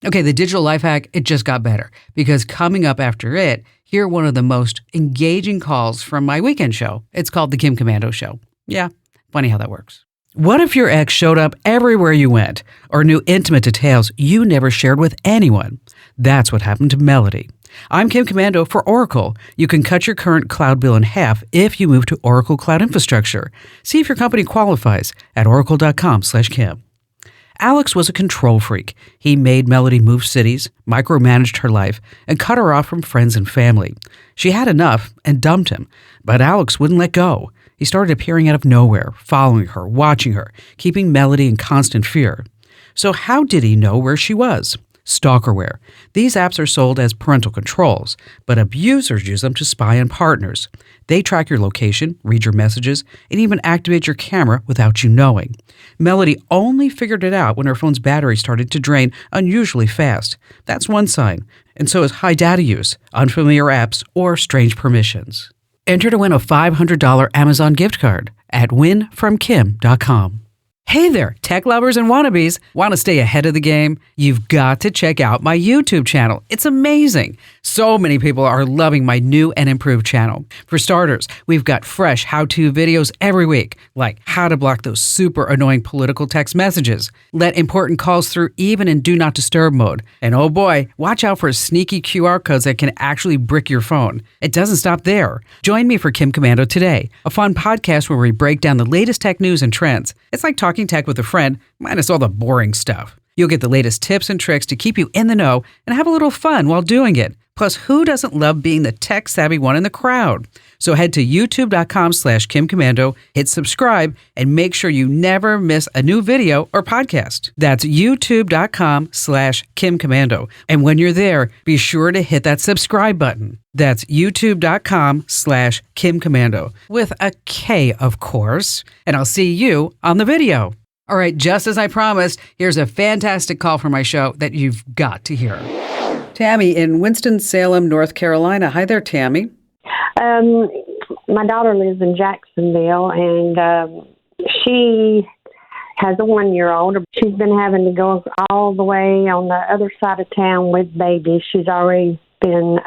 Okay, the digital life hack, it just got better because coming up after it, hear one of the most engaging calls from my weekend show. It's called The Kim Commando Show. Yeah, funny how that works. What if your ex showed up everywhere you went or knew intimate details you never shared with anyone? That's what happened to Melody. I'm Kim Commando for Oracle. You can cut your current cloud bill in half if you move to Oracle Cloud Infrastructure. See if your company qualifies at oracle.com/Kim. Alex was a control freak. He made Melody move cities, micromanaged her life, and cut her off from friends and family. She had enough and dumped him, but Alex wouldn't let go. He started appearing out of nowhere, following her, watching her, keeping Melody in constant fear. So how did he know where she was? Stalkerware. These apps are sold as parental controls, but abusers use them to spy on partners. They track your location, read your messages, and even activate your camera without you knowing. Melody only figured it out when her phone's battery started to drain unusually fast. That's one sign. And so is high data use, unfamiliar apps, or strange permissions. Enter to win a $500 Amazon gift card at winfromkim.com. Hey there, tech lovers and wannabes. Want to stay ahead of the game? You've got to check out my YouTube channel. It's amazing. So many people are loving my new and improved channel. For starters, we've got fresh how-to videos every week, like how to block those super annoying political text messages, let important calls through even in Do Not Disturb mode, and oh boy, watch out for sneaky QR codes that can actually brick your phone. It doesn't stop there. Join me for Kim Commando Today, a fun podcast where we break down the latest tech news and trends. It's like talking tech with a friend, minus all the boring stuff. You'll get the latest tips and tricks to keep you in the know and have a little fun while doing it. Plus, who doesn't love being the tech-savvy one in the crowd? So head to youtube.com/Kim Commando, hit subscribe, and make sure you never miss a new video or podcast. That's youtube.com/Kim Commando. And when you're there, be sure to hit that subscribe button. That's youtube.com/Kim Commando, with a K, of course. And I'll see you on the video. All right, just as I promised, here's a fantastic call for my show that you've got to hear. Tammy in Winston-Salem, North Carolina. Hi there, Tammy. My daughter lives in Jacksonville, and she has a 1-year-old. She's been having to go all the way on the other side of town with babies. She's already been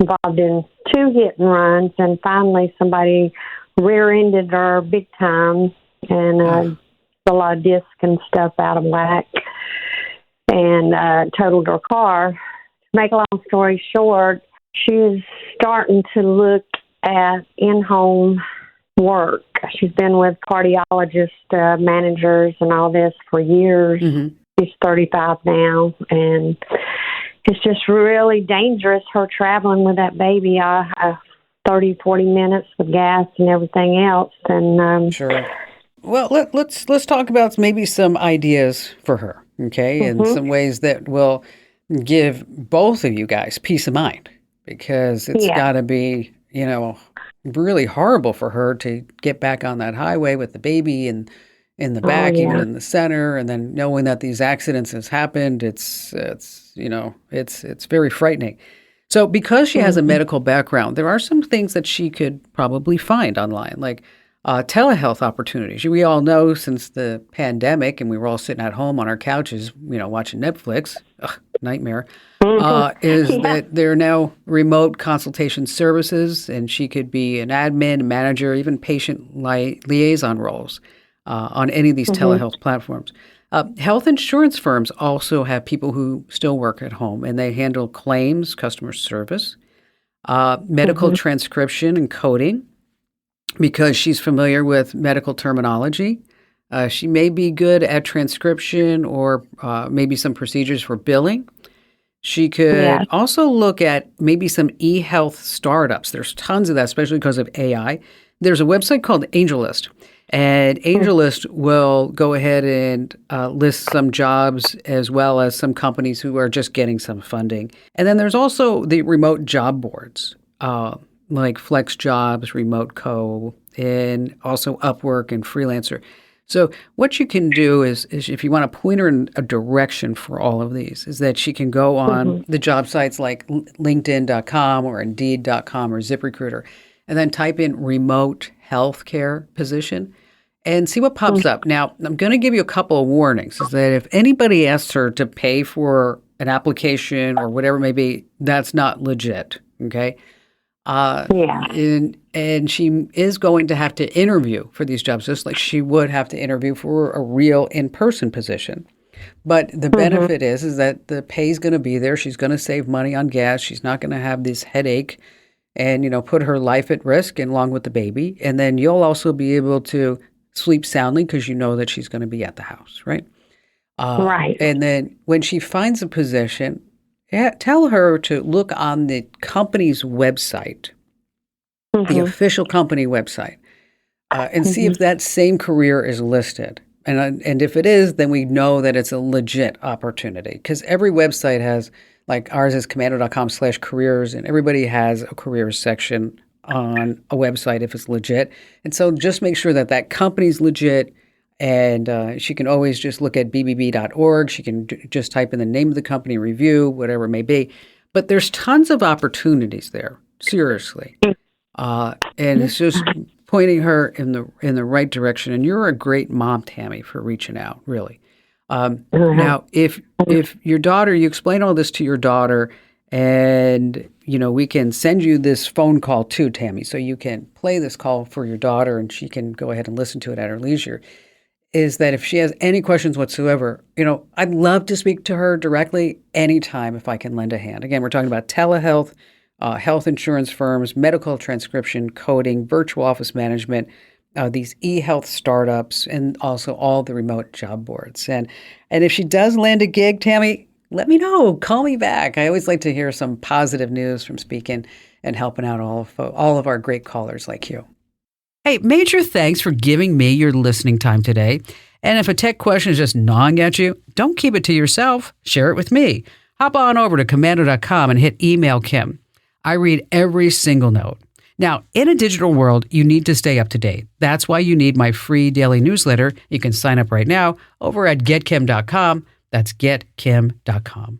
involved in 2 hit and runs, and finally somebody rear-ended her big time, and a lot of disc and stuff out of whack, and totaled her car. To make a long story short, she's starting to look at in-home work. She's been with cardiologist managers and all this for years. Mm-hmm. She's 35 now, and it's just really dangerous, her traveling with that baby 30, 40 minutes with gas and everything else. And sure. Well, let's talk about maybe some ideas for her, okay, and some ways that will give both of you guys peace of mind, because it's got to be, really horrible for her to get back on that highway with the baby and in the back, even in the center, and then knowing that these accidents has happened. It's very frightening. So because she has a medical background, there are some things that she could probably find online, like telehealth opportunities. We all know since the pandemic, and we were all sitting at home on our couches, watching Netflix, nightmare, that there are now remote consultation services, and she could be an admin, manager, even patient liaison roles on any of these telehealth platforms. Health insurance firms also have people who still work at home, and they handle claims, customer service, medical transcription and coding, because she's familiar with medical terminology. She may be good at transcription or maybe some procedures for billing. She could also look at maybe some e-health startups. There's tons of that, especially because of AI. There's a website called AngelList, and AngelList will go ahead and list some jobs as well as some companies who are just getting some funding. And then there's also the remote job boards, like Flex Jobs, Remote Co., and also Upwork and Freelancer. So what you can do is if you want to point her in a direction for all of these, is that she can go on the job sites like LinkedIn.com or Indeed.com or ZipRecruiter, and then type in remote healthcare position. and see what pops up. Now, I'm going to give you a couple of warnings, is that if anybody asks her to pay for an application or whatever it may be, that's not legit, okay? Yeah. And she is going to have to interview for these jobs, just like she would have to interview for a real in-person position. But the benefit is that the pay is going to be there. She's going to save money on gas. She's not going to have this headache and, put her life at risk and along with the baby. And then you'll also be able to sleep soundly because you know that she's going to be at the house, right? Right. And then when she finds a position, tell her to look on the company's website, the official company website, and see if that same career is listed. And if it is, then we know that it's a legit opportunity, because every website has, like ours is commando.com/careers, and everybody has a careers section on a website if it's legit. And so just make sure that that company's legit. And she can always just look at bbb.org. She can just type in the name of the company, review, whatever it may be. But there's tons of opportunities there, seriously. And it's just pointing her in the right direction. And you're a great mom, Tammy, for reaching out, really. Now, if your daughter, you explain all this to your daughter, and we can send you this phone call too, Tammy, so you can play this call for your daughter, and she can go ahead and listen to it at her leisure. Is that if she has any questions whatsoever, I'd love to speak to her directly anytime if I can lend a hand. Again, we're talking about telehealth, health insurance firms, medical transcription, coding, virtual office management, these e-health startups, and also all the remote job boards. And if she does land a gig, Tammy, let me know. Call me back. I always like to hear some positive news from speaking and helping out all of our great callers like you. Hey, major thanks for giving me your listening time today. And if a tech question is just gnawing at you, don't keep it to yourself. Share it with me. Hop on over to commando.com and hit email Kim. I read every single note. Now, in a digital world, you need to stay up to date. That's why you need my free daily newsletter. You can sign up right now over at getkim.com. That's getkim.com.